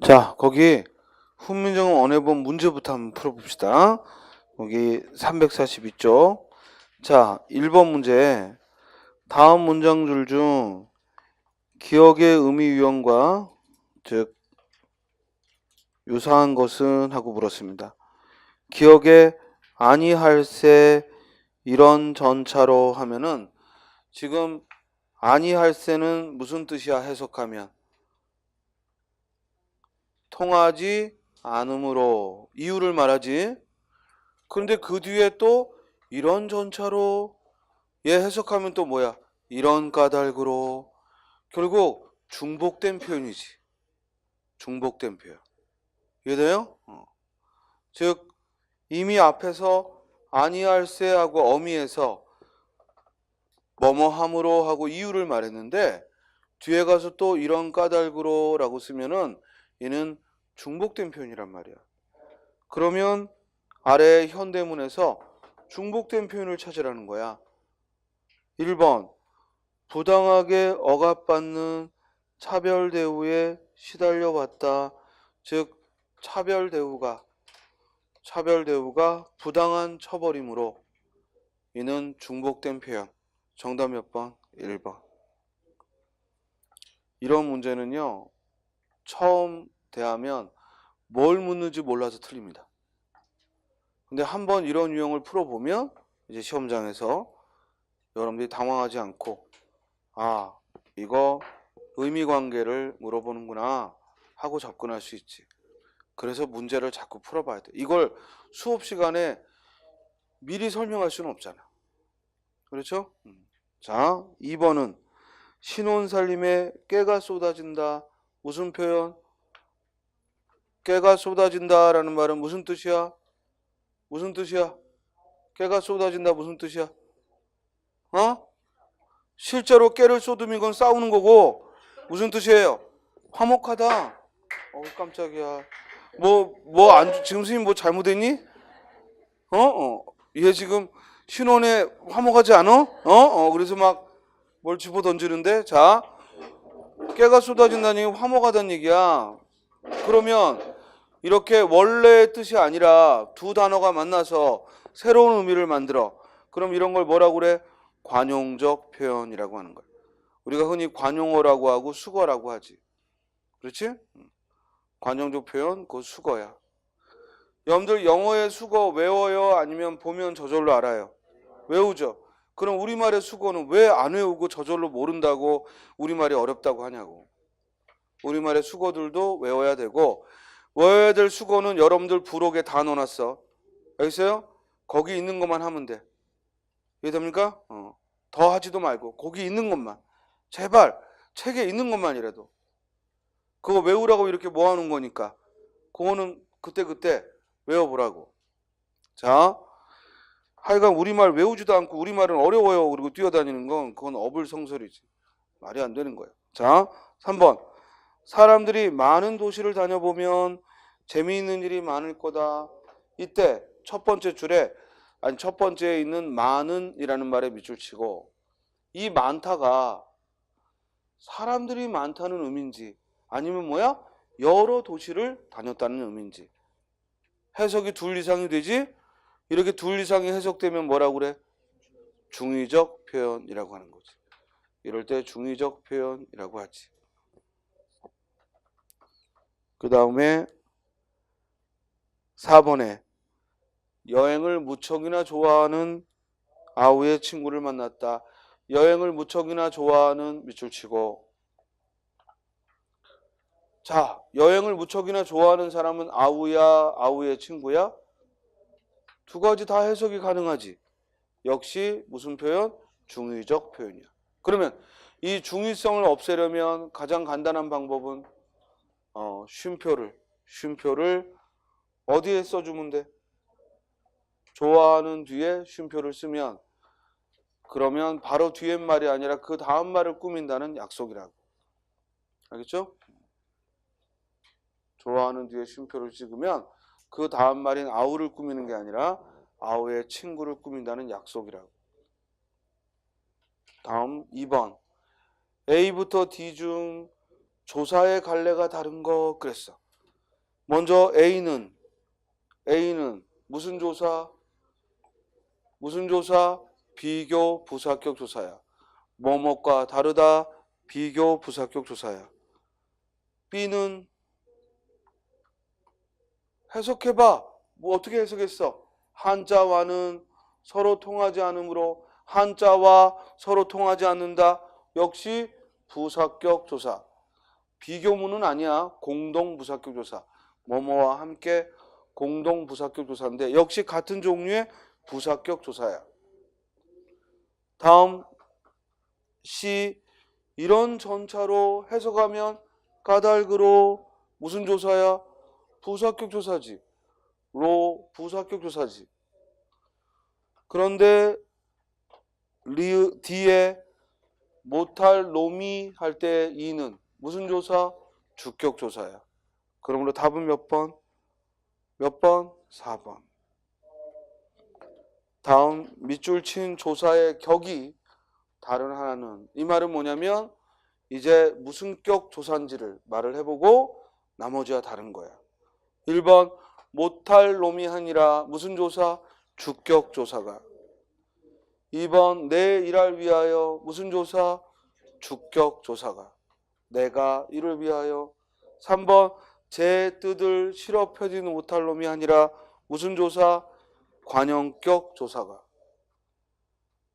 자, 거기 훈민정음 언어본 문제부터 한번 풀어봅시다. 여기 342쪽. 자, 1번 문제. 다음 문장들 중 기억의 의미 유형과 즉 유사한 것은 하고 물었습니다. 기억에 아니할세 이런 전차로 하면은 지금 아니할세는 무슨 뜻이야 해석하면 통하지 않으므로 이유를 말하지. 그런데 그 뒤에 또 이런 전차로 얘 해석하면 또 뭐야? 이런 까닭으로. 결국 중복된 표현이지. 중복된 표현. 이해돼요? 즉 이미 앞에서 아니할세 하고 어미에서 뭐뭐함으로 하고 이유를 말했는데 뒤에 가서 또 이런 까닭으로 라고 쓰면은 얘는 중복된 표현이란 말이야. 그러면 아래 현대문에서 중복된 표현을 찾으라는 거야. 1번 부당하게 억압받는 차별 대우에 시달려 왔다. 즉 차별 대우가 부당한 처벌이므로 이는 중복된 표현. 정답 몇 번? 1번. 이런 문제는요. 처음 대하면 뭘 묻는지 몰라서 틀립니다. 근데 한번 이런 유형을 풀어보면 이제 시험장에서 여러분들이 당황하지 않고 아, 이거 의미관계를 물어보는구나 하고 접근할 수 있지. 그래서 문제를 자꾸 풀어봐야 돼. 이걸 수업 시간에 미리 설명할 수는 없잖아. 그렇죠? 자, 2번은 신혼살림에 깨가 쏟아진다. 무슨 표현? 깨가 쏟아진다라는 말은 무슨 뜻이야? 무슨 뜻이야? 깨가 쏟아진다 무슨 뜻이야? 어? 실제로 깨를 쏟으면 이건 싸우는 거고 무슨 뜻이에요? 화목하다. 깜짝이야. 지금 선생님 뭐 잘못했니? 얘 지금 신혼에 화목하지 않아? 그래서 막 뭘 집어 던지는데? 자, 깨가 쏟아진다는 얘기 화목하다는 얘기야. 그러면 이렇게 원래의 뜻이 아니라 두 단어가 만나서 새로운 의미를 만들어. 그럼 이런 걸 뭐라고 그래? 관용적 표현이라고 하는 거야. 우리가 흔히 관용어라고 하고 수거라고 하지. 그렇지? 관용적 표현, 그거 수거야. 여러분들 영어의 수거 외워요? 아니면 보면 저절로 알아요? 외우죠? 그럼 우리말의 수거는 왜 안 외우고 저절로 모른다고 우리말이 어렵다고 하냐고. 우리말의 수거들도 외워야 되고 외워야 될 수거는 여러분들 부록에 다 넣어놨어. 알겠어요? 거기 있는 것만 하면 돼. 이해됩니까? 더 하지도 말고 거기 있는 것만. 제발 책에 있는 것만이라도. 그거 외우라고 이렇게 모아놓은 거니까 그거는 그때그때 외워보라고. 자, 하여간 우리말 외우지도 않고 우리말은 어려워요 그리고 뛰어다니는 건 그건 어불성설이지. 말이 안 되는 거예요. 자, 3번 사람들이 많은 도시를 다녀보면 재미있는 일이 많을 거다. 이때 첫 번째 줄에 첫 번째에 있는 많은 이라는 말에 밑줄 치고 이 많다가 사람들이 많다는 의미인지 아니면 뭐야? 여러 도시를 다녔다는 의미인지 해석이 둘 이상이 되지? 이렇게 둘 이상이 해석되면 뭐라고 그래? 중의적 표현이라고 하는 거지. 이럴 때 중의적 표현이라고 하지. 그 다음에 4번에 여행을 무척이나 좋아하는 아우의 친구를 만났다. 여행을 무척이나 좋아하는 밑줄 치고 자, 여행을 무척이나 좋아하는 사람은 아우야, 아우의 친구야? 두 가지 다 해석이 가능하지. 역시 무슨 표현? 중의적 표현이야. 그러면 이 중의성을 없애려면 가장 간단한 방법은 쉼표를 어디에 써주면 돼? 좋아하는 뒤에 쉼표를 쓰면 그러면 바로 뒤에 말이 아니라 그 다음 말을 꾸민다는 약속이라고. 알겠죠? 좋아하는 뒤에 쉼표를 찍으면 그 다음 말인 아우를 꾸미는 게 아니라 아우의 친구를 꾸민다는 약속이라고. 다음 2번 A부터 D 중 조사의 갈래가 다른 거 그랬어. 먼저 A는 무슨 조사? 무슨 조사? 비교 부사격 조사야. 뭐뭐과 다르다. 비교 부사격 조사야. B는 해석해봐. 뭐 어떻게 해석했어? 한자와는 서로 통하지 않으므로 한자와 서로 통하지 않는다. 역시 부사격 조사. 비교문은 아니야. 공동 부사격 조사. 뭐뭐와 함께 공동 부사격 조사인데 역시 같은 종류의 부사격 조사야. 다음 C. 이런 전차로 해석하면 까닭으로 무슨 조사야? 부사격 조사지. 로 부사격 조사지. 그런데 D에 못할 놈이 할 때 이는 무슨 조사? 주격 조사야. 그러므로 답은 몇 번? 몇 번? 4번. 다음 밑줄 친 조사의 격이 다른 하나는 이 말은 뭐냐면 이제 무슨 격 조사인지를 말을 해보고 나머지와 다른 거야. 1번 못할 놈이 아니라 무슨 조사? 주격 조사가. 2번 내 일을 위하여 무슨 조사? 주격 조사가. 내가 이를 위하여. 3번 제 뜻을 실어 펴지 못할 놈이 아니라 무슨 조사? 관형격 조사가.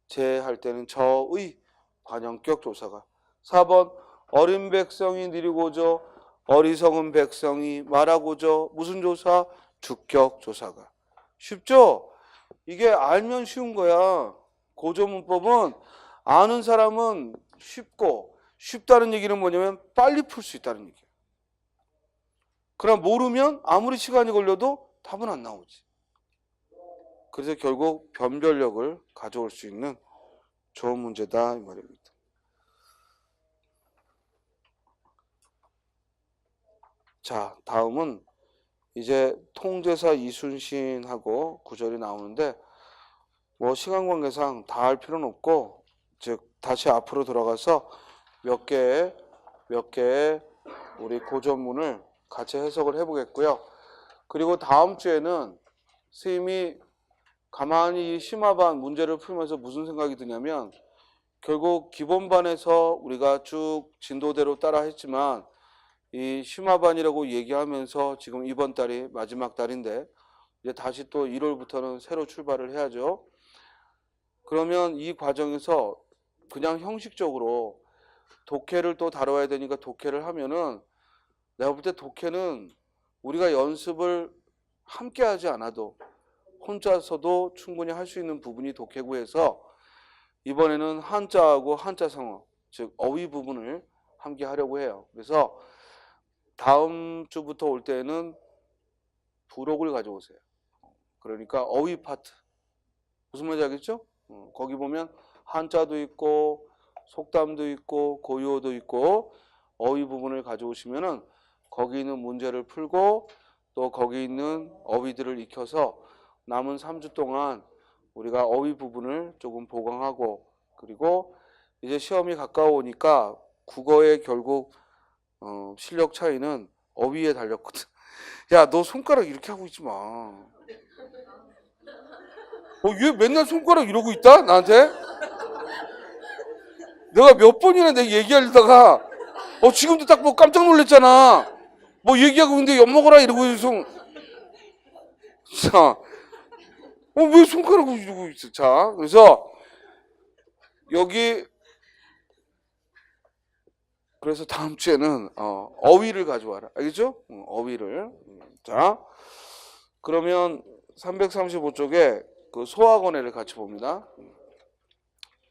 제 할 때는 저의 관형격 조사가. 4번 어린 백성이 느리고저 어리석은 백성이 말하고저 무슨 조사? 주격 조사가. 쉽죠? 이게 알면 쉬운 거야. 고전문법은 아는 사람은 쉽고 쉽다는 얘기는 뭐냐면 빨리 풀 수 있다는 얘기야. 그러나 모르면 아무리 시간이 걸려도 답은 안 나오지. 그래서 결국 변별력을 가져올 수 있는 좋은 문제다 이 말입니다. 자, 다음은 이제 통제사 이순신하고 구절이 나오는데 뭐 시간 관계상 다 할 필요는 없고 즉 다시 앞으로 들어가서 몇 개의 우리 고전문을 같이 해석을 해보겠고요. 그리고 다음 주에는 선생님이 가만히 이 심화반 문제를 풀면서 무슨 생각이 드냐면 결국 기본반에서 우리가 쭉 진도대로 따라 했지만 이 심화반이라고 얘기하면서 지금 이번 달이 마지막 달인데 이제 다시 또 1월부터는 새로 출발을 해야죠. 그러면 이 과정에서 그냥 형식적으로 독해를 또 다뤄야 되니까 독해를 하면은 내가 볼 때 독해는 우리가 연습을 함께 하지 않아도 혼자서도 충분히 할 수 있는 부분이 독해고 해서 이번에는 한자하고 한자성어 즉 어휘 부분을 함께 하려고 해요. 그래서 다음 주부터 올 때는 부록을 가져오세요. 그러니까 어휘 파트 무슨 말인지 알겠죠? 거기 보면 한자도 있고 속담도 있고 고유어도 있고 어휘 부분을 가져오시면은 거기 있는 문제를 풀고 또 거기 있는 어휘들을 익혀서 남은 3주 동안 우리가 어휘 부분을 조금 보강하고 그리고 이제 시험이 가까우니까 국어의 결국 실력 차이는 어휘에 달렸거든. 야, 너 손가락 이렇게 하고 있지 마. 얘 맨날 손가락 이러고 있다? 나한테? 내가 몇 번이나 내가 얘기하려다가 지금도 딱 뭐 깜짝 놀랐잖아. 뭐 얘기하고 있는데 엿먹어라 이러고 있어. 자, 왜 손가락을 이러고 있어? 자, 그래서 여기 그래서 다음 주에는 어휘를 가져와라. 알겠죠? 어휘를. 자, 그러면 335쪽에 그 소화권해를 같이 봅니다.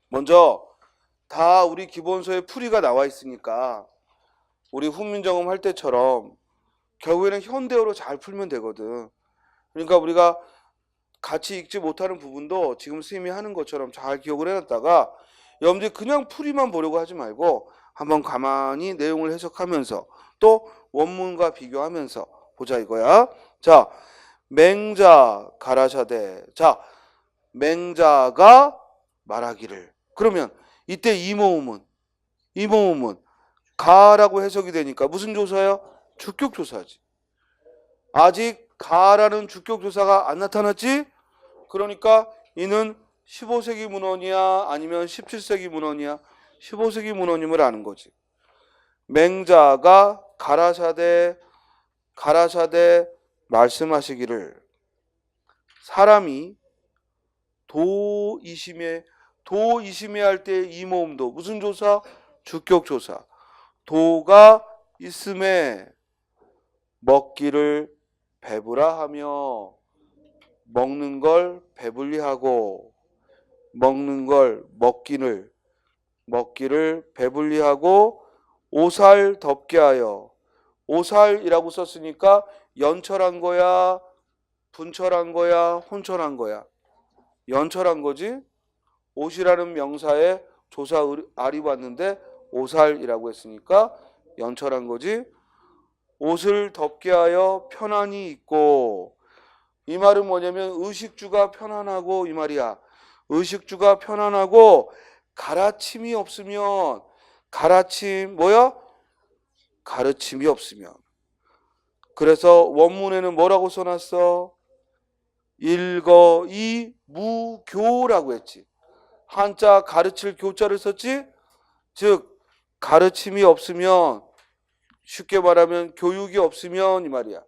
먼저 다 우리 기본서에 풀이가 나와 있으니까 우리 훈민정음 할 때처럼 결국에는 현대어로 잘 풀면 되거든. 그러니까 우리가 같이 읽지 못하는 부분도 지금 선생님이 하는 것처럼 잘 기억을 해놨다가 여러분들이 그냥 풀이만 보려고 하지 말고 한번 가만히 내용을 해석하면서 또 원문과 비교하면서 보자 이거야. 자, 맹자 가라사대. 자, 맹자가 말하기를. 그러면 이때 이모음은 가라고 해석이 되니까 무슨 조사야? 주격 조사지. 아직 가라는 주격 조사가 안 나타났지? 그러니까 이는 15세기 문헌이야 아니면 17세기 문헌이야? 15세기 문헌임을 아는 거지. 맹자가 가라사대 말씀하시기를 사람이 도이심에 할 때 이 모음도 무슨 조사? 주격 조사. 도가 있음에 먹기를 배부라 하며 먹는 걸 배불리 하고 먹는 걸 먹기를 배불리 하고 오살 덮게 하여 오살이라고 썼으니까 연철한 거야 분철한 거야 혼철한 거야 연철한 거지. 옷이라는 명사에 조사 알이 왔는데 오살이라고 했으니까 연철한 거지. 옷을 덮게 하여 편안히 입고 이 말은 뭐냐면 의식주가 편안하고 이 말이야. 의식주가 편안하고 가르침이 없으면 가르침이 없으면. 그래서 원문에는 뭐라고 써놨어? 일거이무교라고 했지. 한자 가르칠 교자를 썼지. 즉 가르침이 없으면 쉽게 말하면 교육이 없으면 이 말이야.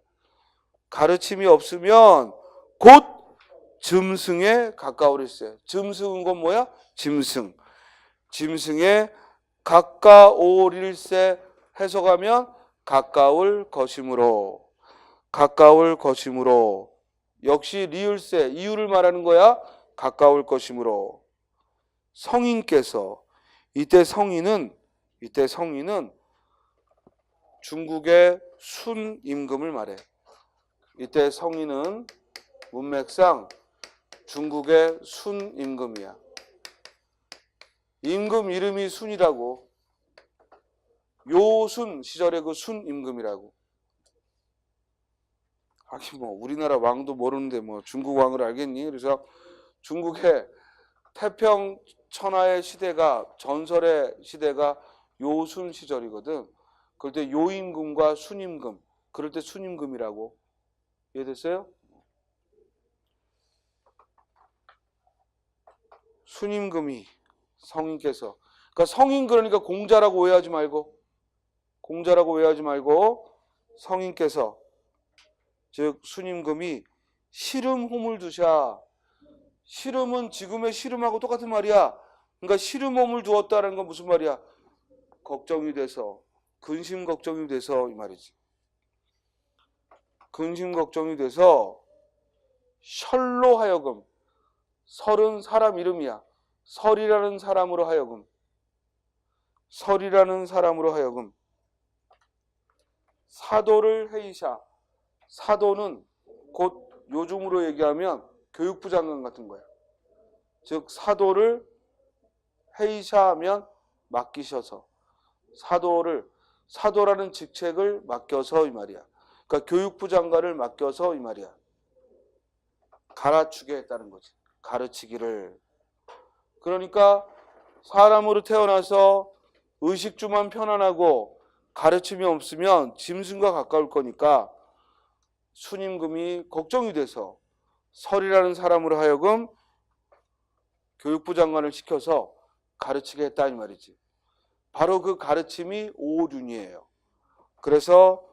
가르침이 없으면 곧 짐승에 가까우릴세. 짐승은 건 뭐야? 짐승. 짐승에 가까우릴세 해석하면 가까울 것이므로 역시 리을세 이유를 말하는 거야. 가까울 것이므로 성인께서 이때 성인은 중국의 순임금을 말해. 이때 성인은 문맥상 중국의 순임금이야. 임금 이름이 순이라고. 요순 시절의 그 순임금이라고. 하긴 뭐 우리나라 왕도 모르는데 뭐 중국 왕을 알겠니? 그래서 중국의 태평 천하의 시대가 전설의 시대가 요순 시절이거든. 그럴 때 요임금과 순임금, 그럴 때 순임금이라고. 이해됐어요? 순임금이 성인께서. 그러니까 성인 그러니까 공자라고 오해하지 말고 성인께서 즉 순임금이 시름홈을 두샤. 시름은 지금의 시름하고 똑같은 말이야. 그러니까 시름홈을 두었다는 건 무슨 말이야? 걱정이 돼서 근심 걱정이 돼서 이 말이지. 근심 걱정이 돼서 설로 하여금 설은 사람 이름이야. 설이라는 사람으로 하여금 사도를 해이샤. 사도는 곧 요즘으로 얘기하면 교육부 장관 같은 거야. 즉 사도를 해이샤하면 맡기셔서 사도라는 직책을 맡겨서 이 말이야. 그러니까 교육부 장관을 맡겨서 이 말이야. 가르치게 했다는 거지. 가르치기를. 그러니까 사람으로 태어나서 의식주만 편안하고 가르침이 없으면 짐승과 가까울 거니까 순임금이 걱정이 돼서 설이라는 사람으로 하여금 교육부 장관을 시켜서 가르치게 했다 이 말이지. 바로 그 가르침이 오륜이에요. 그래서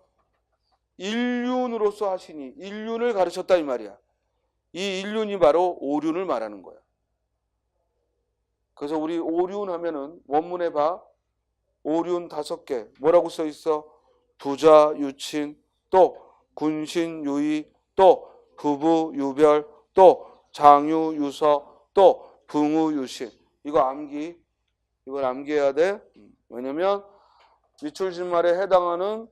일륜으로서 하시니 일륜을 가르쳤다 이 말이야. 이 일륜이 바로 오륜을 말하는 거야. 그래서 우리 오륜 하면은 원문에 봐. 오륜 5개. 뭐라고 써 있어? 부자, 유친, 또 군신, 유의, 또 부부, 유별, 또 장유, 유서, 또 붕우, 유신. 이거 암기. 이걸 암기해야 돼. 왜냐면 밑줄짓말에 해당하는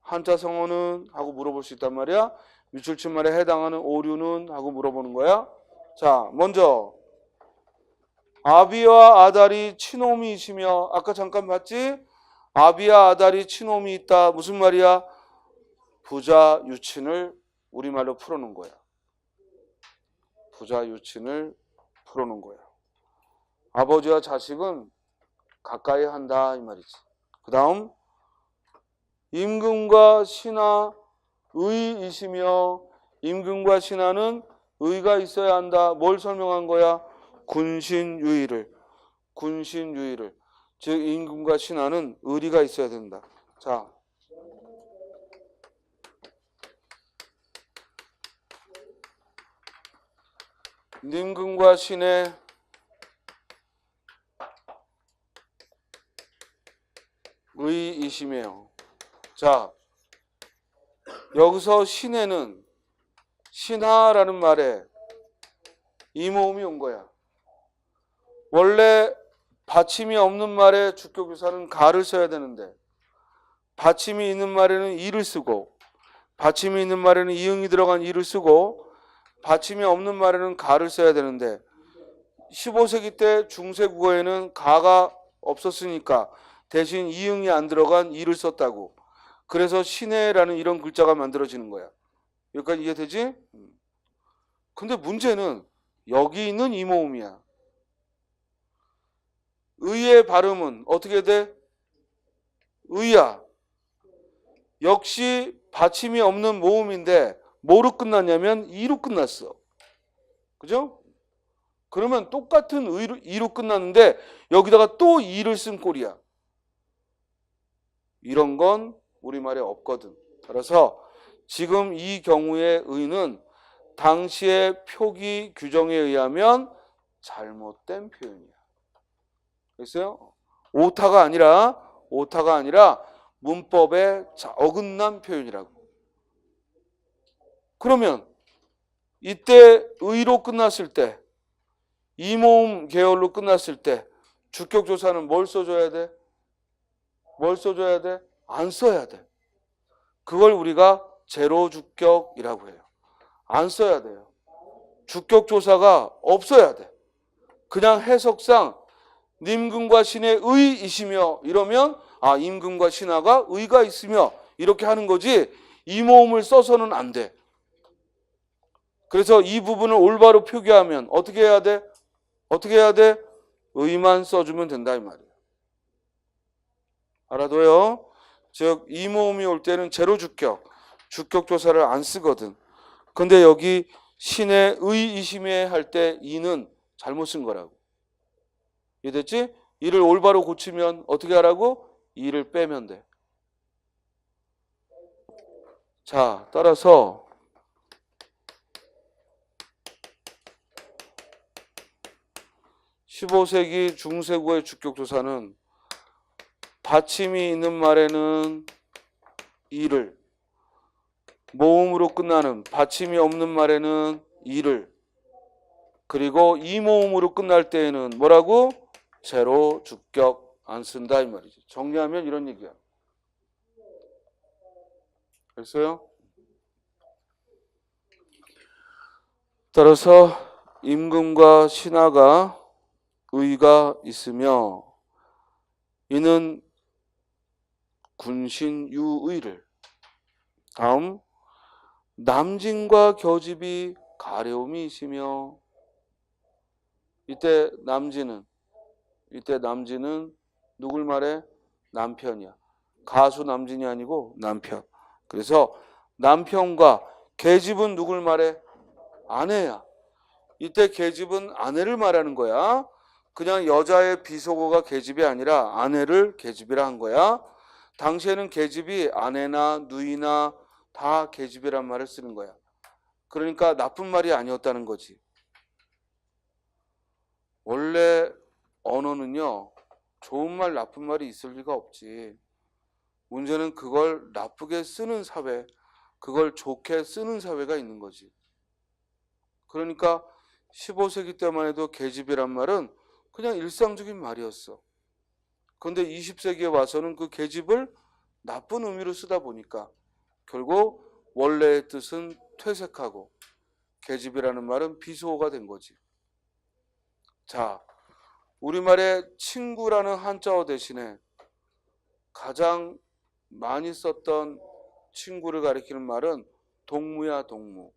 한자 성어는 하고 물어볼 수 있단 말이야. 밑줄짓말에 해당하는 오류는 하고 물어보는 거야. 자, 먼저 아비와 아달이 친홈이시며 아까 잠깐 봤지? 아비와 아달이 친홈이 있다. 무슨 말이야? 부자 유친을 우리말로 풀어놓은 거야. 부자 유친을 풀어놓은 거야. 아버지와 자식은 가까이 한다 이 말이지. 그 다음 임금과 신하 의이시며 임금과 신하는 의가 있어야 한다. 뭘 설명한 거야? 군신유의를. 군신유의를. 즉 임금과 신하는 의리가 있어야 된다. 자, 임금과 신의 의이시며. 자, 여기서 신에는 신하라는 말에 이모음이 온 거야. 원래 받침이 없는 말에 주격조사는 가를 써야 되는데 받침이 있는 말에는 이를 쓰고 받침이 있는 말에는 이응이 들어간 이를 쓰고 받침이 없는 말에는 가를 써야 되는데 15세기 때 중세국어에는 가가 없었으니까 대신 이응이 안 들어간 이를 썼다고. 그래서 신해라는 이런 글자가 만들어지는 거야. 여기까지 이해되지? 근데 문제는 여기 있는 이모음이야. 의의 발음은 어떻게 돼? 의야. 역시 받침이 없는 모음인데 뭐로 끝났냐면 이로 끝났어. 그죠? 그러면 똑같은 이로 끝났는데 여기다가 또 이를 쓴 꼴이야. 이런 건 우리말에 없거든. 따라서 지금 이 경우의 의는 당시의 표기 규정에 의하면 잘못된 표현이야. 됐어요? 오타가 아니라 문법에 어긋난 표현이라고. 그러면 이때 의로 끝났을 때 이모음 계열로 끝났을 때 주격조사는 뭘 써줘야 돼? 뭘 써줘야 돼? 안 써야 돼. 그걸 우리가 제로주격이라고 해요. 안 써야 돼요. 주격조사가 없어야 돼. 그냥 해석상 임금과 신의 의이시며 이러면 임금과 신하가 의가 있으며 이렇게 하는 거지 이모음을 써서는 안 돼. 그래서 이 부분을 올바로 표기하면 어떻게 해야 돼? 의만 써주면 된다 이 말이에요. 알아둬요. 즉 이모음이 올 때는 제로주격, 주격조사를 안 쓰거든. 근데 여기 신의 의이심에 할 때 이는 잘못 쓴 거라고. 이해됐지? 이를 올바로 고치면 어떻게 하라고? 이를 빼면 돼. 자, 따라서 (15세기) 중세국어의 주격조사는 받침이 있는 말에는 이를, 모음으로 끝나는 받침이 없는 말에는 이를, 그리고 이모음으로 끝날 때에는 뭐라고? 제로 주격 안 쓴다 이 말이지. 정리하면 이런 얘기야. 됐어요? 따라서 임금과 신하가 의가 있으며 이는 군신유의를. 다음 남진과 겨집이 가려움이 있으며 이때 남진은 누굴 말해? 남편이야. 가수 남진이 아니고 남편. 그래서 남편과 계집은 누굴 말해? 아내야. 이때 계집은 아내를 말하는 거야. 그냥 여자의 비속어가 계집이 아니라 아내를 계집이라 한 거야. 당시에는 계집이 아내나 누이나 다 계집이란 말을 쓰는 거야. 그러니까 나쁜 말이 아니었다는 거지. 원래 언어는요, 좋은 말 나쁜 말이 있을 리가 없지. 문제는 그걸 나쁘게 쓰는 사회, 그걸 좋게 쓰는 사회가 있는 거지. 그러니까 15세기 때만 해도 계집이란 말은 그냥 일상적인 말이었어. 그런데 20세기에 와서는 그 계집을 나쁜 의미로 쓰다 보니까 결국 원래의 뜻은 퇴색하고 계집이라는 말은 비속어가 된 거지. 자, 우리말에 친구라는 한자어 대신에 가장 많이 썼던 친구를 가리키는 말은 동무야, 동무.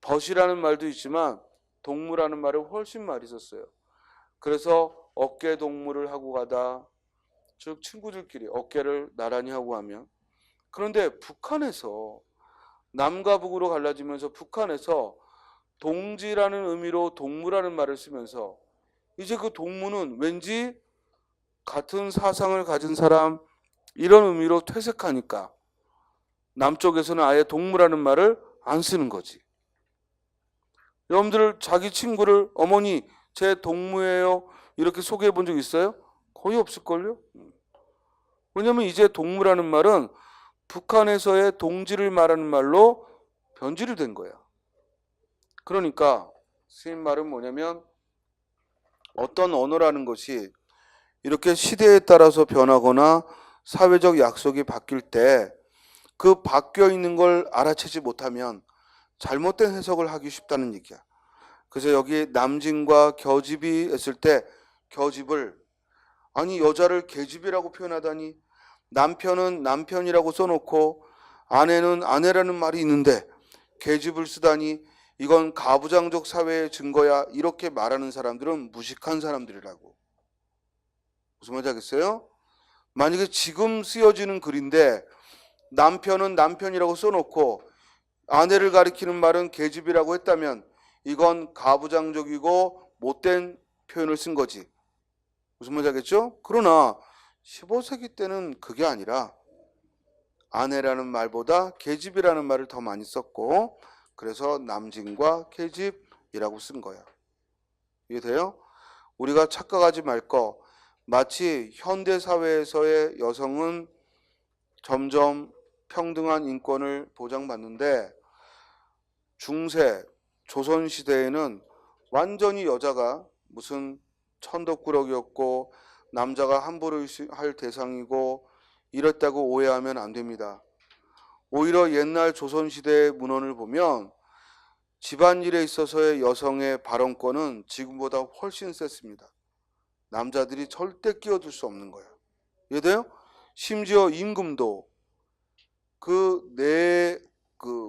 벗이라는 말도 있지만 동무라는 말을 훨씬 많이 썼어요. 그래서 어깨 동무를 하고 가다, 즉 친구들끼리 어깨를 나란히 하고 가면 그런데 북한에서 남과 북으로 갈라지면서 북한에서 동지라는 의미로 동무라는 말을 쓰면서 이제 그 동무는 왠지 같은 사상을 가진 사람 이런 의미로 퇴색하니까 남쪽에서는 아예 동무라는 말을 안 쓰는 거지. 여러분들 자기 친구를 어머니 제 동무예요 이렇게 소개해 본 적 있어요? 거의 없을걸요? 왜냐면 이제 동무라는 말은 북한에서의 동지를 말하는 말로 변질이 된 거야. 그러니까 스님 말은 뭐냐면 어떤 언어라는 것이 이렇게 시대에 따라서 변하거나 사회적 약속이 바뀔 때 그 바뀌어 있는 걸 알아채지 못하면 잘못된 해석을 하기 쉽다는 얘기야. 그래서 여기 남진과 겨집이 했을 때 겨집을 아니 여자를 계집이라고 표현하다니 남편은 남편이라고 써놓고 아내는 아내라는 말이 있는데 계집을 쓰다니 이건 가부장적 사회의 증거야 이렇게 말하는 사람들은 무식한 사람들이라고. 무슨 말인지 알겠어요? 만약에 지금 쓰여지는 글인데 남편은 남편이라고 써놓고 아내를 가리키는 말은 계집이라고 했다면 이건 가부장적이고 못된 표현을 쓴 거지. 무슨 말인지 알겠죠? 그러나 15세기 때는 그게 아니라 아내라는 말보다 계집이라는 말을 더 많이 썼고 그래서 남진과 계집이라고 쓴 거야. 이해돼요? 우리가 착각하지 말 거 마치 현대사회에서의 여성은 점점 평등한 인권을 보장받는데 중세 조선시대에는 완전히 여자가 무슨 천덕꾸러기였고 남자가 함부로 할 대상이고 이랬다고 오해하면 안 됩니다. 오히려 옛날 조선시대의 문헌을 보면 집안일에 있어서의 여성의 발언권은 지금보다 훨씬 셌습니다. 남자들이 절대 끼어들 수 없는 거예요. 이해돼요? 심지어 임금도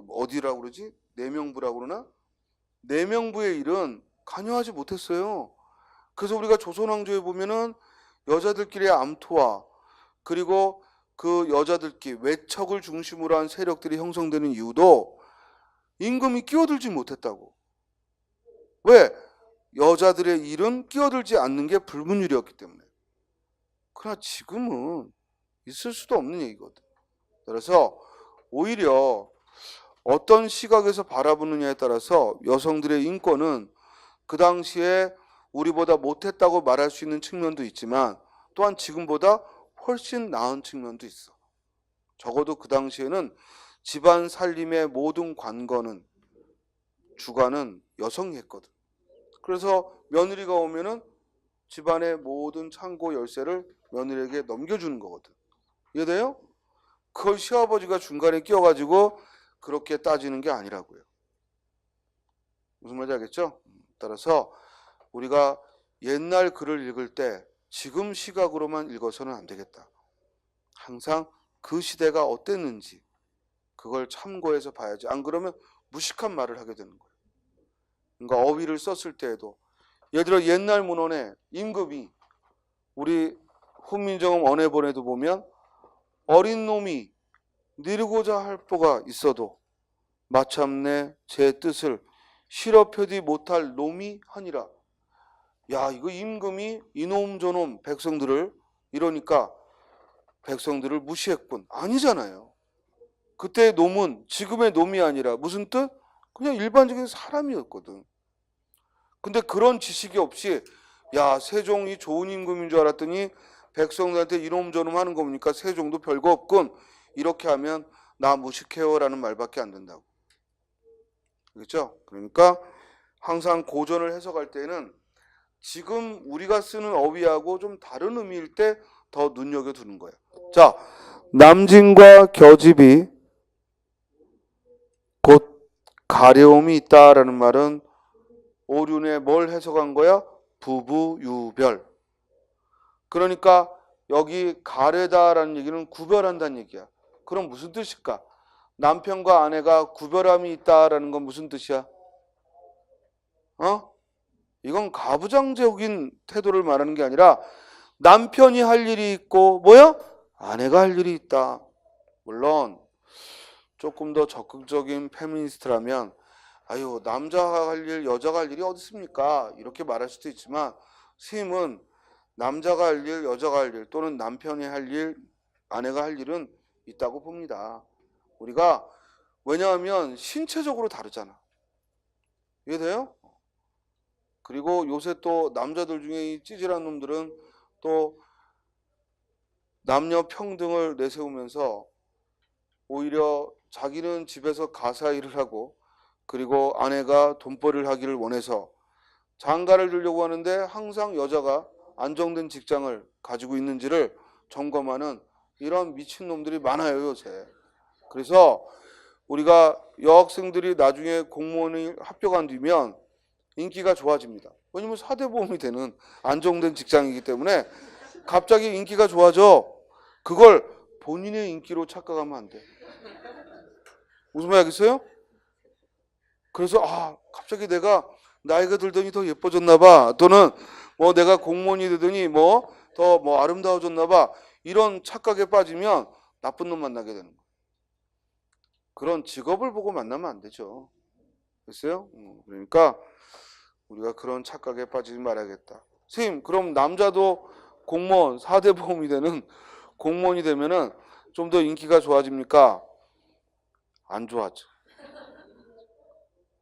어디라고 그러지? 내명부라고 그러나? 내명부의 일은 관여하지 못했어요. 그래서 우리가 조선왕조에 보면은 여자들끼리의 암투와 그리고 그 여자들끼리 외척을 중심으로 한 세력들이 형성되는 이유도 임금이 끼어들지 못했다고. 왜? 여자들의 일은 끼어들지 않는 게 불문율이었기 때문에. 그러나 지금은 있을 수도 없는 얘기거든. 그래서 오히려 어떤 시각에서 바라보느냐에 따라서 여성들의 인권은 그 당시에 우리보다 못했다고 말할 수 있는 측면도 있지만 또한 지금보다 훨씬 나은 측면도 있어. 적어도 그 당시에는 집안 살림의 모든 관건은 주관은 여성이 했거든. 그래서 며느리가 오면은 집안의 모든 창고 열쇠를 며느리에게 넘겨주는 거거든. 이해돼요? 그걸 시아버지가 중간에 끼어가지고 그렇게 따지는 게 아니라고요. 무슨 말인지 알겠죠? 따라서 우리가 옛날 글을 읽을 때 지금 시각으로만 읽어서는 안 되겠다. 항상 그 시대가 어땠는지 그걸 참고해서 봐야지. 안 그러면 무식한 말을 하게 되는 거예요. 그러니까 어휘를 썼을 때에도 예를 들어 옛날 문헌에 임금이 우리 훈민정음 언해본에도 보면 어린 놈이 이루고자 할 바가 있어도 마참내 제 뜻을 실어 펴지 못할 놈이 하니라. 야, 이거 임금이 이놈 저놈 백성들을 이러니까 백성들을 무시했군. 아니잖아요. 그때의 놈은 지금의 놈이 아니라 무슨 뜻? 그냥 일반적인 사람이었거든. 근데 그런 지식이 없이 야, 세종이 좋은 임금인 줄 알았더니 백성들한테 이놈 저놈 하는 거 보니까 세종도 별거 없군. 이렇게 하면 나 무식해요 라는 말밖에 안 된다고. 그렇죠? 그러니까 항상 고전을 해석할 때는 지금 우리가 쓰는 어휘하고 좀 다른 의미일 때 더 눈여겨두는 거예요. 자, 남진과 겨집이 곧 가려움이 있다라는 말은 오륜에 뭘 해석한 거야? 부부유별. 그러니까 여기 가려다라는 얘기는 구별한다는 얘기야. 그럼 무슨 뜻일까? 남편과 아내가 구별함이 있다라는 건 무슨 뜻이야? 이건 가부장적인 태도를 말하는 게 아니라 남편이 할 일이 있고 뭐야? 아내가 할 일이 있다. 물론 조금 더 적극적인 페미니스트라면 아유 남자가 할 일 여자가 할 일이 어디 있습니까? 이렇게 말할 수도 있지만 스님은 남자가 할 일 여자가 할 일 또는 남편이 할 일 아내가 할 일은 있다고 봅니다. 우리가 왜냐하면 신체적으로 다르잖아. 이해돼요? 그리고 요새 또 남자들 중에 이 찌질한 놈들은 또 남녀 평등을 내세우면서 오히려 자기는 집에서 가사 일을 하고 그리고 아내가 돈벌이를 하기를 원해서 장가를 들려고 하는데 항상 여자가 안정된 직장을 가지고 있는지를 점검하는 이런 미친놈들이 많아요 요새. 그래서 우리가 여학생들이 나중에 공무원이 합격한 뒤면 인기가 좋아집니다. 왜냐면 4대 보험이 되는 안정된 직장이기 때문에 갑자기 인기가 좋아져. 그걸 본인의 인기로 착각하면 안 돼. 무슨 말 알겠어요? 그래서 갑자기 내가 나이가 들더니 더 예뻐졌나 봐. 또는 뭐 내가 공무원이 되더니 뭐 더 뭐 아름다워졌나 봐. 이런 착각에 빠지면 나쁜 놈 만나게 되는 거예요. 그런 직업을 보고 만나면 안 되죠. 됐어요? 그러니까 우리가 그런 착각에 빠지지 말아야겠다. 선생님, 그럼 남자도 공무원 4대 보험이 되는 공무원이 되면은 좀 더 인기가 좋아집니까? 안 좋아져.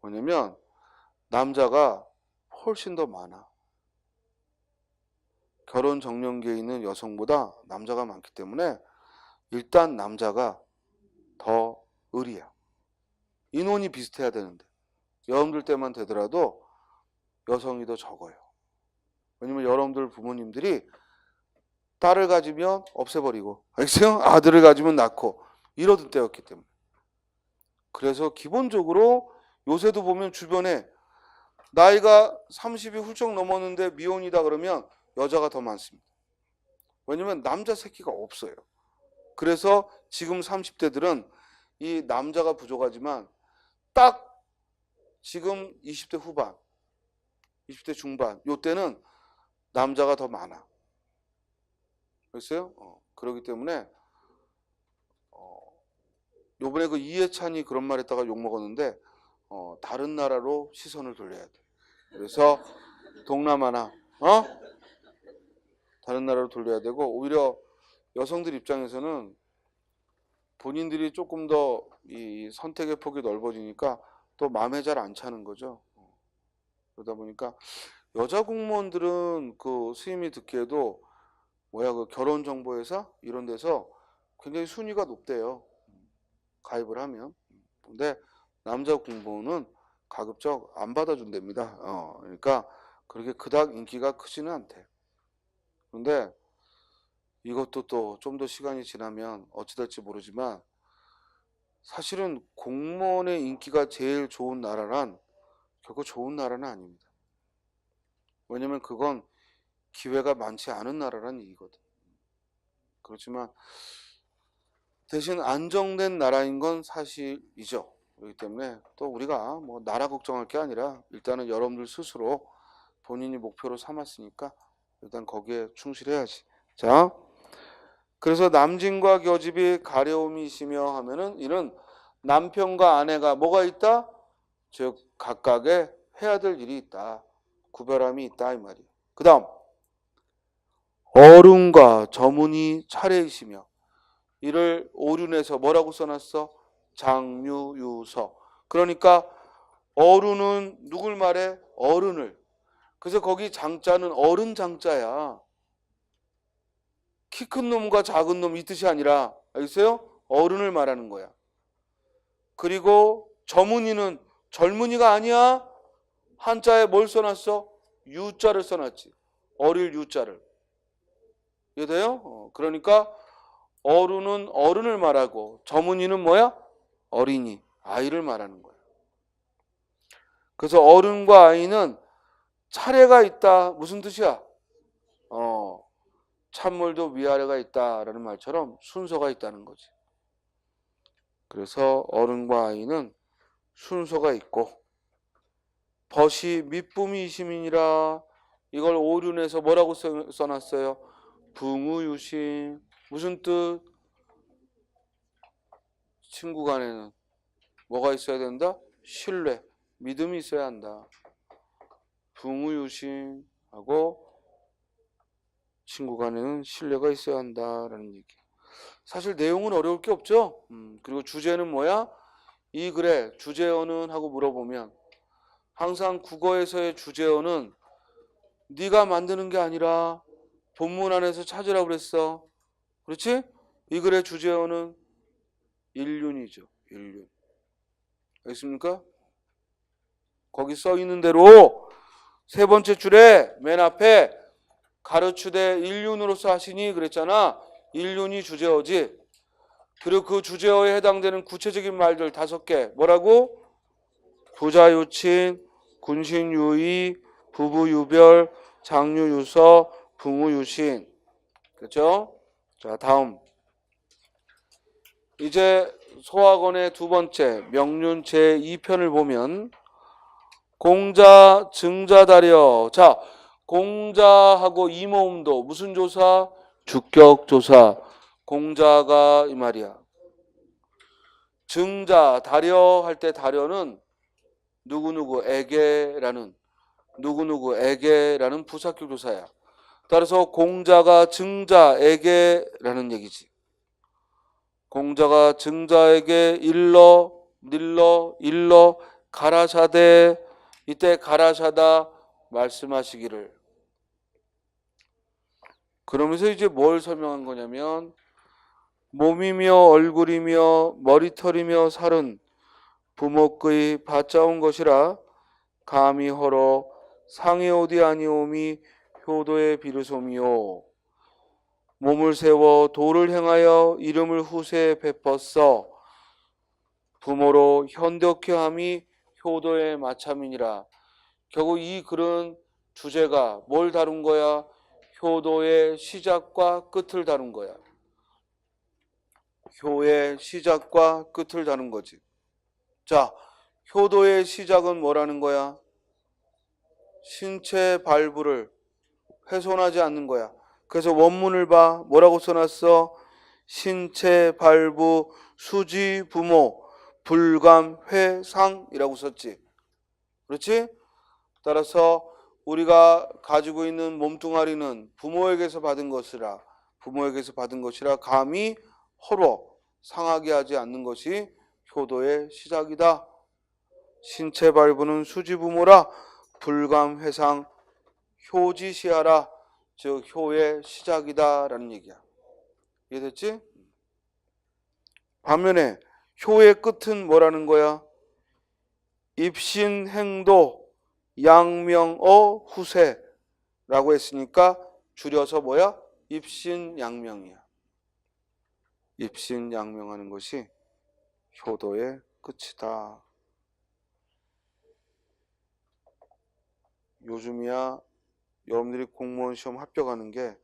왜냐면 남자가 훨씬 더 많아. 결혼 정년기에 있는 여성보다 남자가 많기 때문에 일단 남자가 더 의리야. 인원이 비슷해야 되는데 여러분들 때만 되더라도 여성이 더 적어요. 왜냐면 여러분들 부모님들이 딸을 가지면 없애버리고 알겠어요? 아들을 가지면 낳고 이러던 때였기 때문에. 그래서 기본적으로 요새도 보면 주변에 나이가 30이 훌쩍 넘었는데 미혼이다 그러면 여자가 더 많습니다. 왜냐면 남자 새끼가 없어요. 그래서 지금 30대들은 이 남자가 부족하지만 딱 지금 20대 후반, 20대 중반 요때는 남자가 더 많아. 그랬어요? 그렇기 때문에 요번에 그 이해찬이 그런 말 했다가 욕먹었는데 다른 나라로 시선을 돌려야 돼. 그래서 동남아나 다른 나라로 돌려야 되고 오히려 여성들 입장에서는 본인들이 조금 더 이 선택의 폭이 넓어지니까 또 마음에 잘 안 차는 거죠. 그러다 보니까 여자 공무원들은 그 스님이 듣기에도 그 결혼정보회사 이런 데서 굉장히 순위가 높대요. 가입을 하면. 근데 남자 공무원은 가급적 안 받아준답니다. 그러니까 그렇게 그닥 인기가 크지는 않대. 그런데 이것도 또 좀 더 시간이 지나면 어찌 될지 모르지만 사실은 공무원의 인기가 제일 좋은 나라란 결코 좋은 나라는 아닙니다. 왜냐면 그건 기회가 많지 않은 나라란 얘기거든. 그렇지만 대신 안정된 나라인 건 사실이죠. 그렇기 때문에 또 우리가 뭐 나라 걱정할 게 아니라 일단은 여러분들 스스로 본인이 목표로 삼았으니까 일단 거기에 충실해야지. 자, 그래서 남진과 겨집이 가려움이 있으며 하면은 이는 남편과 아내가 뭐가 있다? 즉 각각의 해야 될 일이 있다. 구별함이 있다 이 말이에요. 그 다음 어른과 저문이 차례이시며 이를 오륜에서 뭐라고 써놨어? 장유유서. 그러니까 어른은 누굴 말해? 어른을. 그래서 거기 장자는 어른 장자야. 키 큰 놈과 작은 놈 이 뜻이 아니라 알겠어요? 어른을 말하는 거야. 그리고 저문이는 젊은이가 아니야. 한자에 뭘 써놨어? 유자를 써놨지. 어릴 유자를. 이해돼요? 그러니까 어른은 어른을 말하고 저문이는 뭐야? 어린이, 아이를 말하는 거야. 그래서 어른과 아이는 차례가 있다. 무슨 뜻이야? 찬물도 위아래가 있다라는 말처럼 순서가 있다는 거지. 그래서 어른과 아이는 순서가 있고 벗이 밑붐이심이니라. 이걸 오륜에서 뭐라고 써놨어요? 붕우유심. 무슨 뜻? 친구 간에는 뭐가 있어야 된다? 신뢰, 믿음이 있어야 한다. 부무유신하고 친구 간에는 신뢰가 있어야 한다라는 얘기. 사실 내용은 어려울 게 없죠. 그리고 주제는 뭐야? 이 글의 주제어는 하고 물어보면 항상 국어에서의 주제어는 네가 만드는 게 아니라 본문 안에서 찾으라고 그랬어. 그렇지? 이 글의 주제어는 일륜이죠. 일륜. 알겠습니까? 거기 써 있는 대로 세 번째 줄에 맨 앞에 가르추되 일륜으로서 하시니 그랬잖아. 일륜이 주제어지. 그리고 그 주제어에 해당되는 구체적인 말들 5개. 뭐라고? 부자유친, 군신유의, 부부유별, 장유유서, 붕우유신. 그렇죠? 자, 다음. 이제 소학원의 두 번째 명륜 제2편을 보면 공자, 증자다려. 자, 공자하고 이모음도 무슨 조사? 주격조사. 공자가 이 말이야. 증자, 다려 할 때 다려는 누구누구에게라는 부사격 조사야. 따라서 공자가 증자에게라는 얘기지. 공자가 증자에게 일러 가라사대, 이때 가라사다 말씀하시기를. 그러면서 이제 뭘 설명한 거냐면 몸이며 얼굴이며 머리털이며 살은 부목의 받자온 것이라 감히 허러 상의 어디 아니오미 효도의 비르소미요. 몸을 세워 도를 행하여 이름을 후세에 베펐어 부모로 현덕케 함이 효도의 마참이니라. 결국 이 글은 주제가 뭘 다룬 거야? 효도의 시작과 끝을 다룬 거야. 효의 시작과 끝을 다룬 거지. 자, 효도의 시작은 뭐라는 거야? 신체 발부를 훼손하지 않는 거야. 그래서 원문을 봐. 뭐라고 써놨어? 신체 발부 수지 부모 불감 회상이라고 썼지. 그렇지? 따라서 우리가 가지고 있는 몸뚱아리는 부모에게서 받은 것이라 감히 허러 상하게 하지 않는 것이 효도의 시작이다. 신체 발부는 수지 부모라 불감 회상 효지시하라. 즉 효의 시작이다라는 얘기야. 이해됐지? 반면에 효의 끝은 뭐라는 거야? 입신행도 양명어 후세라고 했으니까 줄여서 뭐야? 입신양명이야. 입신양명하는 것이 효도의 끝이다. 요즘이야 여러분들이 공무원 시험 합격하는 게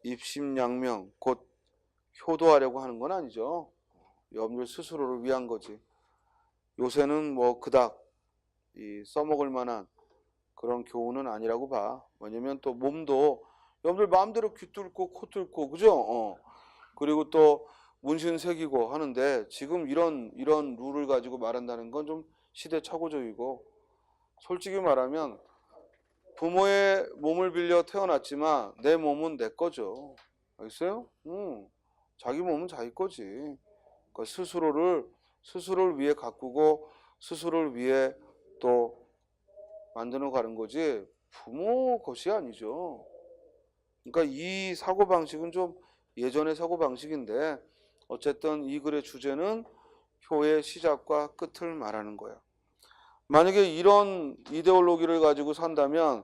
입신양명 곧 효도하려고 하는 건 아니죠. 여러분들 스스로를 위한 거지. 요새는 뭐 그닥 써먹을 만한 그런 교훈은 아니라고 봐. 왜냐면 또 몸도 여러분들 마음대로 귀 뚫고 코 뚫고 그죠? 그리고 또 문신 새기고 하는데 지금 이런 룰을 가지고 말한다는 건 좀 시대착오적이고, 솔직히 말하면 부모의 몸을 빌려 태어났지만 내 몸은 내 거죠. 알겠어요? 자기 몸은 자기 거지. 그러니까 스스로를 위해 가꾸고 스스로를 위해 또 만들어 가는 거지 부모 것이 아니죠. 그러니까 이 사고방식은 좀 예전의 사고방식인데 어쨌든 이 글의 주제는 효의 시작과 끝을 말하는 거야. 만약에 이런 이데올로기를 가지고 산다면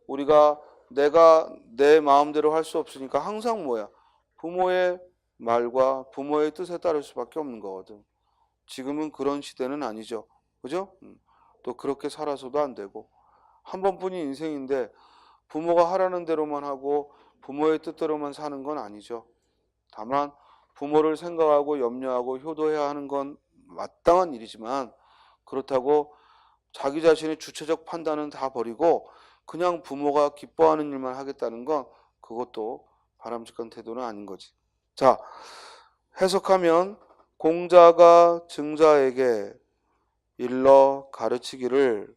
우리가 내가 내 마음대로 할 수 없으니까 항상 뭐야? 부모의 말과 부모의 뜻에 따를 수밖에 없는 거거든. 지금은 그런 시대는 아니죠. 그죠? 또 그렇게 살아서도 안 되고 한 번뿐인 인생인데 부모가 하라는 대로만 하고 부모의 뜻대로만 사는 건 아니죠. 다만 부모를 생각하고 염려하고 효도해야 하는 건 마땅한 일이지만 그렇다고 자기 자신의 주체적 판단은 다 버리고 그냥 부모가 기뻐하는 일만 하겠다는 건 그것도 바람직한 태도는 아닌 거지. 자, 해석하면 공자가 증자에게 일러 가르치기를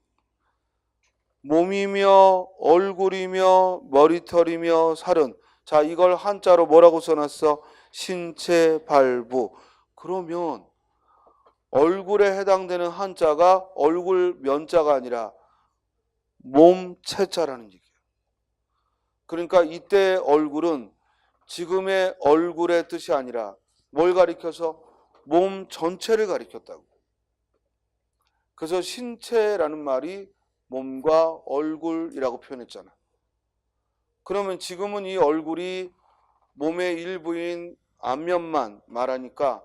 몸이며 얼굴이며 머리털이며 살은, 자 이걸 한자로 뭐라고 써놨어? 신체 발부. 그러면 얼굴에 해당되는 한자가 얼굴 면자가 아니라 몸체자라는 얘기예요. 그러니까 이때 얼굴은 지금의 얼굴의 뜻이 아니라 뭘 가리켜서? 몸 전체를 가리켰다고. 그래서 신체라는 말이 몸과 얼굴이라고 표현했잖아. 그러면 지금은 이 얼굴이 몸의 일부인 안면만 말하니까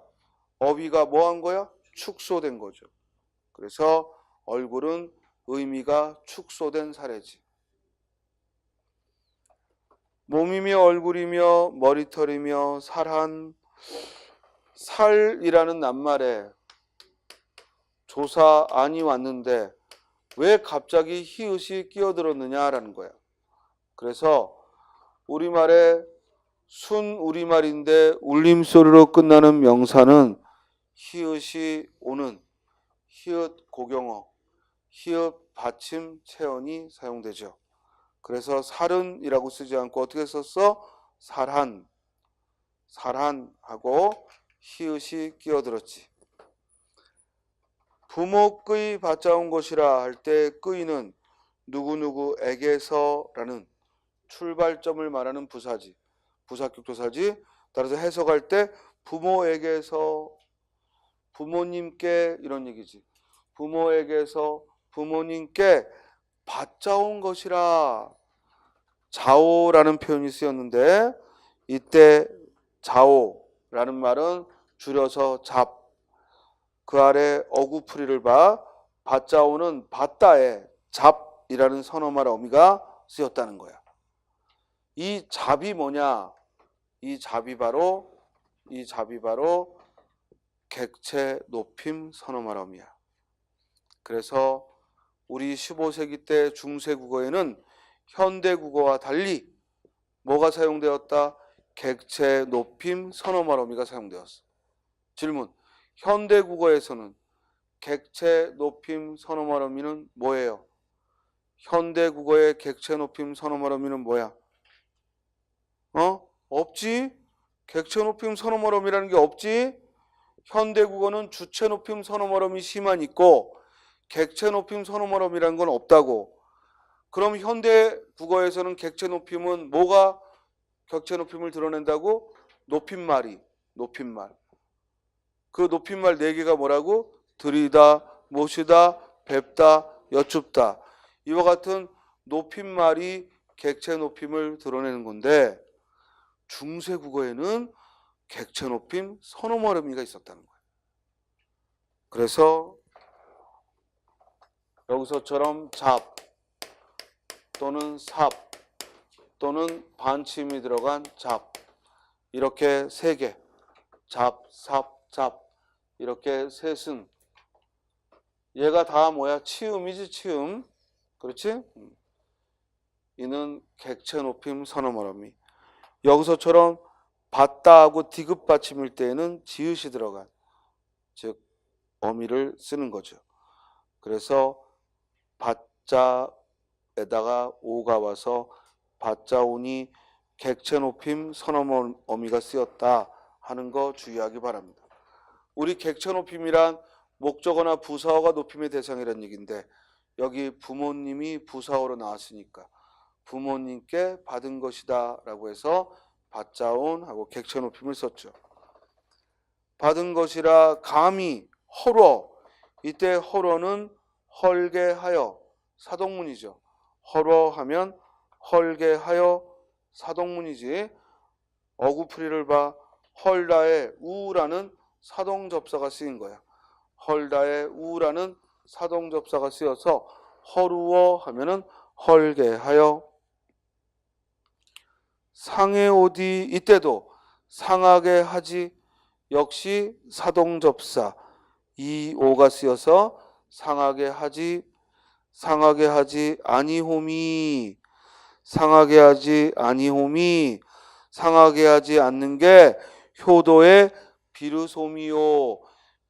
어휘가 뭐 한 거야? 축소된 거죠. 그래서 얼굴은 의미가 축소된 사례지. 몸이며 얼굴이며 머리털이며 살한, 살이라는 낱말에 조사 안이 왔는데 왜 갑자기 히읗이 끼어들었느냐라는 거야. 그래서 우리말에 순우리말인데 울림소리로 끝나는 명사는 히읗이 오는 히읗 고경어, 히읗 받침 체언이 사용되죠. 그래서 살은이라고 쓰지 않고 어떻게 썼어? 살한, 살한하고 히읗이 끼어들었지. 부모의 받자온 것이라 할 때 끄이는 누구누구에게서라는 출발점을 말하는 부사지, 부사격 조사지. 따라서 해석할 때 부모에게서, 부모님께 이런 얘기지. 부모에게서 부모님께 받자온 것이라 자오라는 표현이 쓰였는데 이때 자오라는 말은 줄여서 잡, 그 아래 어구풀이를 봐. 받자오는 받다에 잡이라는 선어말 어미가 쓰였다는 거야. 이 잡이 뭐냐? 이 잡이 바로 객체 높임 선어말 어미야. 그래서 우리 15세기 때 중세국어에는 현대국어와 달리 뭐가 사용되었다? 객체 높임 선어말 어미가 사용되었어. 질문. 현대국어에서는 객체 높임 선어말 어미는 뭐예요? 현대국어의 객체 높임 선어말 어미는 뭐야? 없지? 객체 높임 선어말 어미라는 게 없지? 현대국어는 주체 높임 선어말 어미 시만 있고 객체 높임 선어말 어미라는 건 없다고. 그럼 현대국어에서는 객체 높임은 뭐가 객체 높임을 드러낸다고? 높임말이, 높임말. 그 높임말 4개가 뭐라고? 들이다, 모시다, 뵙다, 여쭙다. 이와 같은 높임말이 객체 높임을 드러내는 건데 중세국어에는 객체 높임 선어말 어미가 있었다는 거예요. 그래서 여기서처럼 잡 또는 삽 또는 반침이 들어간 잡, 이렇게 3개, 잡, 삽, 잡, 이렇게 셋은 얘가 다 뭐야? 치음이지, 치음. 그렇지? 이는 객체 높임 선어말 어미. 여기서처럼 받다 하고 디귿 받침일 때에는 지읒이 들어간, 즉 어미를 쓰는 거죠. 그래서 받자에다가 오가 와서 받자오니 객체 높임 선어말 어미가 쓰였다 하는 거 주의하기 바랍니다. 우리 객체 높임이란 목적어나 부사어가 높임의 대상이라는 얘기인데 여기 부모님이 부사어로 나왔으니까 부모님께 받은 것이다 라고 해서 받자온 하고 객체 높임을 썼죠. 받은 것이라 감히 헐어, 이때 헐어는 헐게하여 사동문이죠. 헐어하면 헐게하여 사동문이지. 어구풀이를 봐. 헐다에 우라는 사동접사가 쓰인 거야. 헐다에 우라는 사동접사가 쓰여서 헐우어 하면은 헐게하여. 상해오디, 이때도 상하게 하지, 역시 사동접사 이 오가 쓰여서 상하게 하지, 상하게 하지 아니홈이, 상하게 하지 아니홈이, 상하게 하지 않는 게 효도의 비르소미요.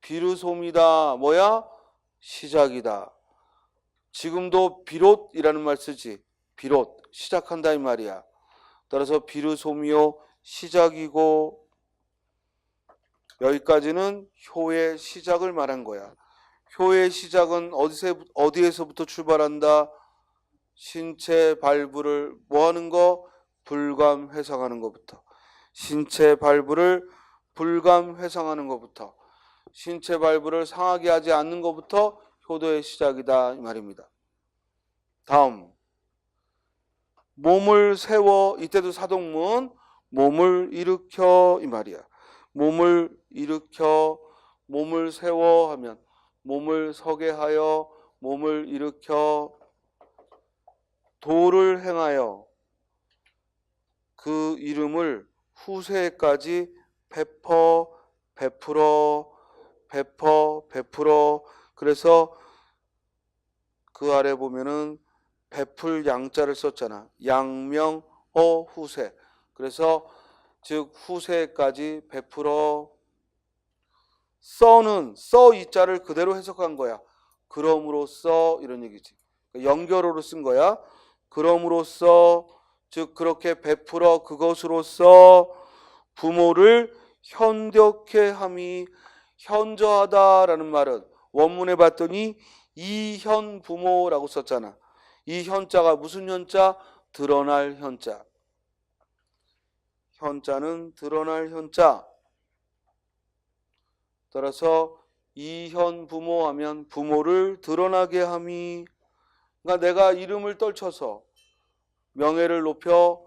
비르소미다. 뭐야? 시작이다. 지금도 비롯이라는 말 쓰지. 비롯. 시작한다 이 말이야. 따라서 비르소미요. 시작이고 여기까지는 효의 시작을 말한 거야. 효의 시작은 어디에서부터 출발한다? 신체 발부를 뭐 하는 거? 불감 회상하는 것부터. 신체 발부를 불감 회상하는 것부터. 신체 발부를 상하게 하지 않는 것부터 효도의 시작이다 이 말입니다. 다음 몸을 세워. 이때도 사동문. 몸을 일으켜 이 말이야. 몸을 일으켜. 몸을 세워 하면 몸을 서게 하여. 몸을 일으켜. 도를 행하여. 그 이름을 후세까지 베풀어. 그래서 그 아래 보면은 베풀 양자를 썼잖아. 양명 후세. 그래서 즉 후세까지 베풀어. 써는 써 이자를 그대로 해석한 거야. 그럼으로써 이런 얘기지. 연결어로 쓴 거야. 그럼으로써 즉 그렇게 베풀어 그것으로써 부모를 현덕해 함이. 현저하다라는 말은 원문에 봤더니 이현 부모라고 썼잖아. 이 현자가 무슨 현자? 드러날 현자. 현자는 드러날 현자. 따라서 이현 부모 하면 부모를 드러나게 함이. 그러니까 내가 이름을 떨쳐서 명예를 높여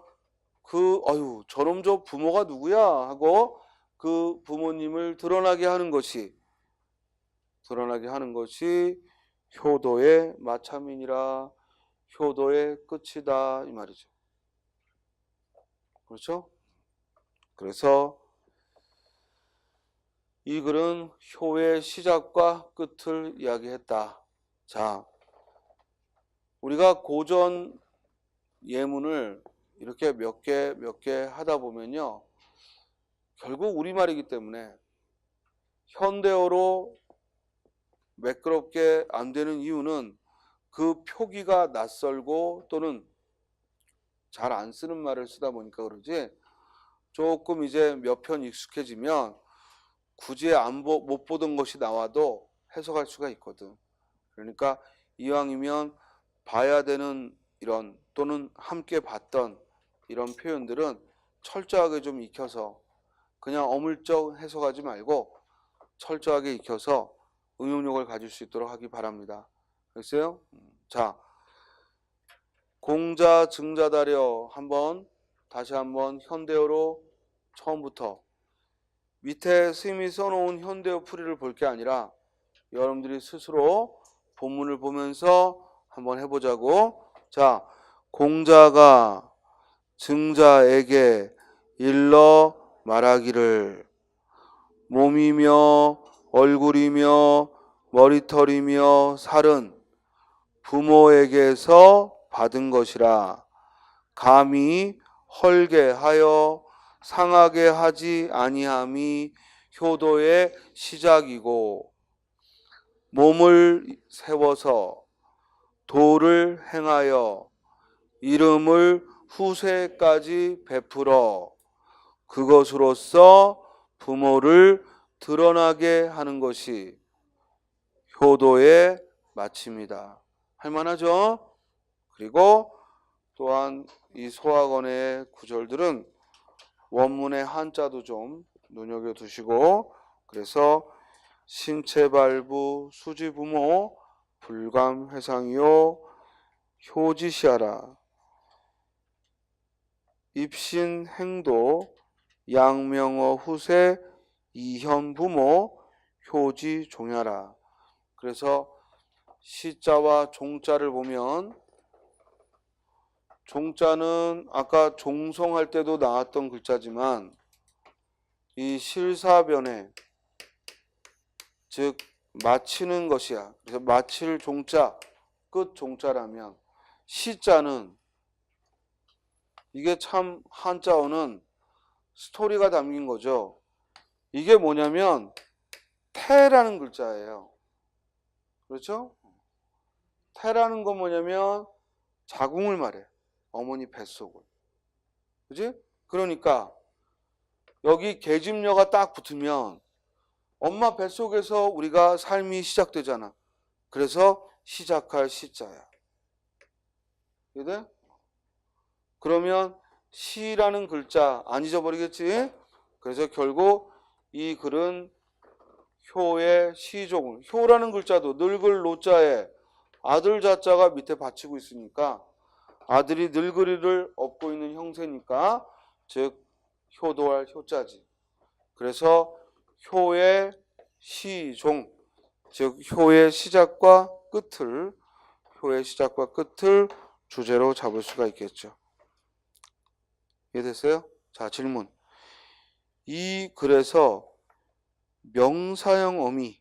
저놈 저 부모가 누구야 하고 그 부모님을 드러나게 하는 것이 효도의 마참이니라. 효도의 끝이다 이 말이죠. 그렇죠? 그래서 이 글은 효의 시작과 끝을 이야기했다. 자, 우리가 고전 예문을 이렇게 몇 개 하다 보면요. 결국 우리말이기 때문에 현대어로 매끄럽게 안 되는 이유는 그 표기가 낯설고 또는 잘 안 쓰는 말을 쓰다 보니까 그러지. 조금 이제 몇 편 익숙해지면 굳이 못 보던 것이 나와도 해석할 수가 있거든. 그러니까 이왕이면 봐야 되는 이런 또는 함께 봤던 이런 표현들은 철저하게 좀 익혀서 그냥 어물쩍 해석하지 말고 철저하게 익혀서 응용력을 가질 수 있도록 하기 바랍니다. 알겠어요? 자, 공자 증자다려 다시 한번 현대어로 처음부터 밑에 스님이 써놓은 현대어 풀이를 볼 게 아니라 여러분들이 스스로 본문을 보면서 한번 해보자고. 자, 공자가 증자에게 일러 말하기를 몸이며 얼굴이며 머리털이며 살은 부모에게서 받은 것이라. 감히 헐게 하여 상하게 하지 아니함이 효도의 시작이고 몸을 세워서 도를 행하여 이름을 후세까지 베풀어 그것으로써 부모를 드러나게 하는 것이 효도의 마침이다. 할만하죠? 그리고 또한 이 소학원의 구절들은 원문의 한자도 좀 눈여겨두시고, 그래서 신체발부 수지부모 불감회상이요 효지시하라. 입신행도 양명어 후세 이현부모 효지종야라. 그래서 시자와 종자를 보면 종자는 아까 종송할 때도 나왔던 글자지만 이 실사변에 즉 마치는 것이야. 그래서 마칠 종자, 끝 종자라면 시자는 이게 참 한자어는 스토리가 담긴 거죠. 이게 뭐냐면 태라는 글자예요. 그렇죠? 태라는 건 뭐냐면 자궁을 말해. 어머니 뱃속을. 그지? 그러니까 여기 계집녀가 딱 붙으면 엄마 뱃속에서 우리가 삶이 시작되잖아. 그래서 시작할 시자야. 이해돼? 그러면 시라는 글자 안 잊어버리겠지? 그래서 결국 이 글은 효의 시종을, 효라는 글자도 늙을 노자에 아들 자자가 밑에 받치고 있으니까 아들이 늙으리를 업고 있는 형세니까 즉 효도할 효자지. 그래서 효의 시종, 즉 효의 시작과 끝을 주제로 잡을 수가 있겠죠. 이해됐어요? 자, 질문. 이 글에서 명사형 어미,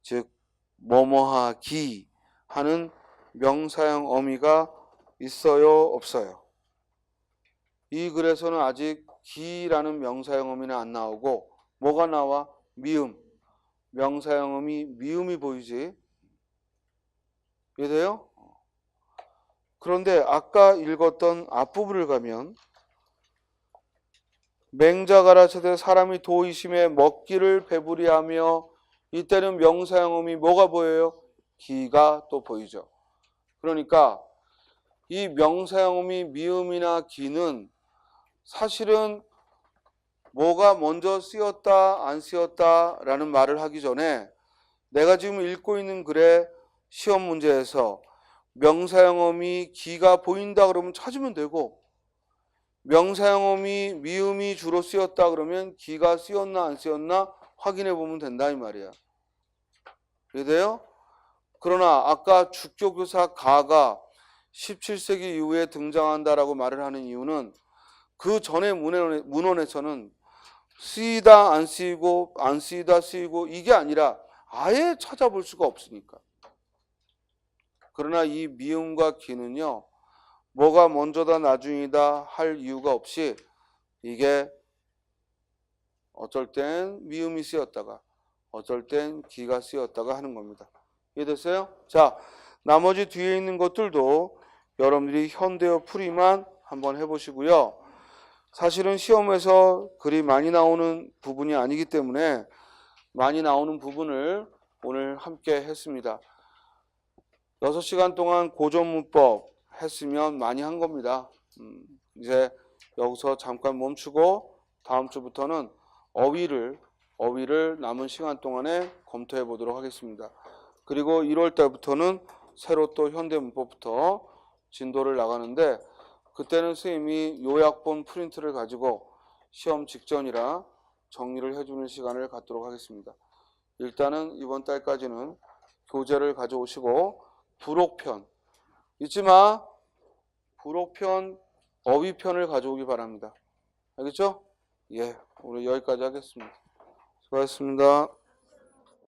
즉 뭐뭐하기 하는 명사형 어미가 있어요, 없어요? 이 글에서는 아직 기라는 명사형 어미는 안 나오고 뭐가 나와? 미음. 명사형 어미 미음이 보이지? 이해돼요? 그런데 아까 읽었던 앞부분을 가면 맹자가라사대 사람이 도의심에 먹기를 배부리하며 이때는 명사형 어미 뭐가 보여요? 기가 또 보이죠. 그러니까 이 명사형 어미 미음이나 기는 사실은 뭐가 먼저 쓰였다 안 쓰였다 라는 말을 하기 전에 내가 지금 읽고 있는 글의 시험 문제에서 명사형 어미 기가 보인다 그러면 찾으면 되고 명사형 어미 미음이 주로 쓰였다 그러면 기가 쓰였나 안 쓰였나 확인해 보면 된다 이 말이야. 이해돼요? 그러나 아까 주격교사 가가 17세기 이후에 등장한다라고 말을 하는 이유는 그 전에 문헌에서는 쓰이다 안 쓰이고 안 쓰이다 쓰이고 이게 아니라 아예 찾아볼 수가 없으니까. 그러나 이 미음과 기는요. 뭐가 먼저다 나중이다 할 이유가 없이 이게 어쩔 땐 미음이 쓰였다가 어쩔 땐 기가 쓰였다가 하는 겁니다. 이해됐어요? 자, 나머지 뒤에 있는 것들도 여러분들이 현대어 풀이만 한번 해보시고요. 사실은 시험에서 글이 많이 나오는 부분이 아니기 때문에 많이 나오는 부분을 오늘 함께 했습니다. 6시간 동안 고전문법 했으면 많이 한 겁니다. 이제 여기서 잠깐 멈추고 다음 주부터는 어휘를 남은 시간 동안에 검토해 보도록 하겠습니다. 그리고 1월 달부터는 새로 또 현대문법부터 진도를 나가는데 그때는 선생님이 요약본 프린트를 가지고 시험 직전이라 정리를 해주는 시간을 갖도록 하겠습니다. 일단은 이번 달까지는 교재를 가져오시고 부록편 잊지 마. 부록편, 어휘편을 가져오기 바랍니다. 알겠죠? 예, 오늘 여기까지 하겠습니다. 수고하셨습니다.